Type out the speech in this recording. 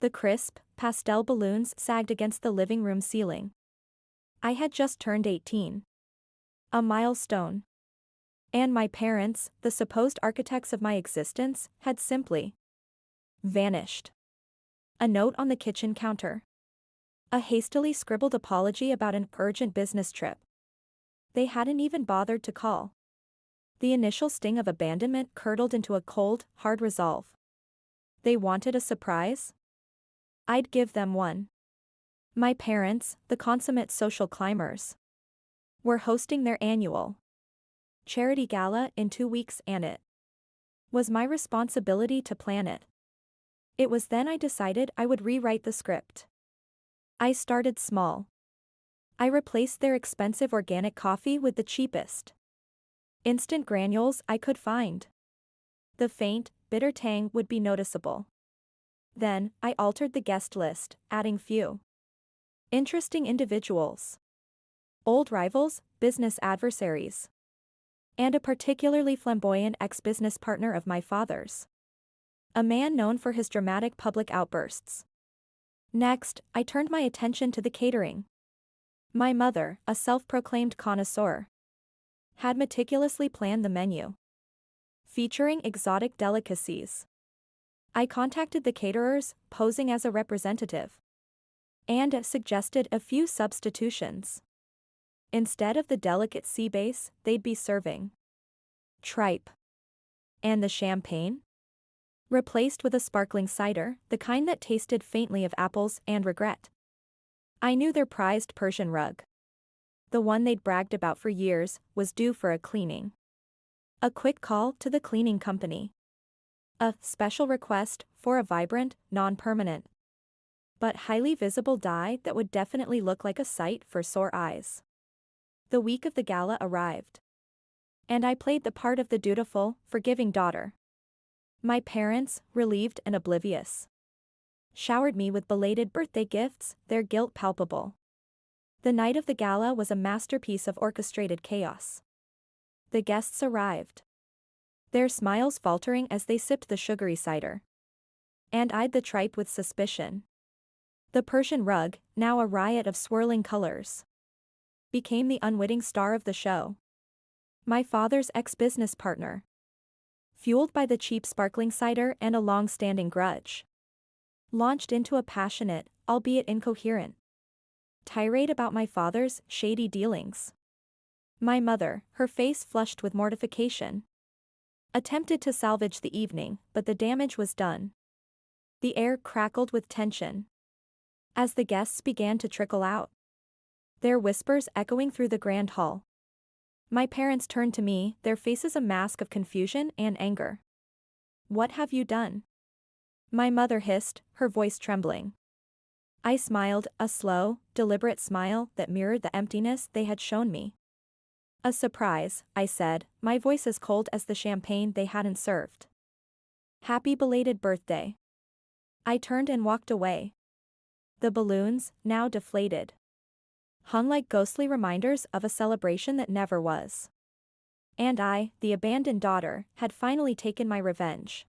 The crisp, pastel balloons sagged against the living room ceiling. I had just turned 18. A milestone. And my parents, the supposed architects of my existence, had simply vanished. A note on the kitchen counter. A hastily scribbled apology about an urgent business trip. They hadn't even bothered to call. The initial sting of abandonment curdled into a cold, hard resolve. They wanted a surprise? I'd give them one. My parents, the consummate social climbers, were hosting their annual charity gala in 2 weeks, and it was my responsibility to plan it. It was then I decided I would rewrite the script. I started small. I replaced their expensive organic coffee with the cheapest instant granules I could find. The faint, bitter tang would be noticeable. Then, I altered the guest list, adding few interesting individuals, old rivals, business adversaries, and a particularly flamboyant ex-business partner of my father's, a man known for his dramatic public outbursts. Next, I turned my attention to the catering. My mother, a self-proclaimed connoisseur, had meticulously planned the menu, featuring exotic delicacies. I contacted the caterers, posing as a representative, and suggested a few substitutions. Instead of the delicate sea bass, they'd be serving tripe. And the champagne? Replaced with a sparkling cider, the kind that tasted faintly of apples and regret. I knew their prized Persian rug, the one they'd bragged about for years, was due for a cleaning. A quick call to the cleaning company. A special request for a vibrant, non-permanent, but highly visible dye that would definitely look like a sight for sore eyes. The week of the gala arrived, and I played the part of the dutiful, forgiving daughter. My parents, relieved and oblivious, showered me with belated birthday gifts, their guilt palpable. The night of the gala was a masterpiece of orchestrated chaos. The guests arrived, their smiles faltering as they sipped the sugary cider, and eyed the tripe with suspicion. The Persian rug, now a riot of swirling colors, became the unwitting star of the show. My father's ex-business partner, fueled by the cheap sparkling cider and a long-standing grudge, launched into a passionate, albeit incoherent, tirade about my father's shady dealings. My mother, her face flushed with mortification, attempted to salvage the evening, but the damage was done. The air crackled with tension as the guests began to trickle out, their whispers echoing through the grand hall. My parents turned to me, their faces a mask of confusion and anger. "What have you done?" My mother hissed, her voice trembling. I smiled, a slow, deliberate smile that mirrored the emptiness they had shown me. "A surprise," I said, my voice as cold as the champagne they hadn't served. "Happy belated birthday." I turned and walked away. The balloons, now deflated, hung like ghostly reminders of a celebration that never was. And I, the abandoned daughter, had finally taken my revenge.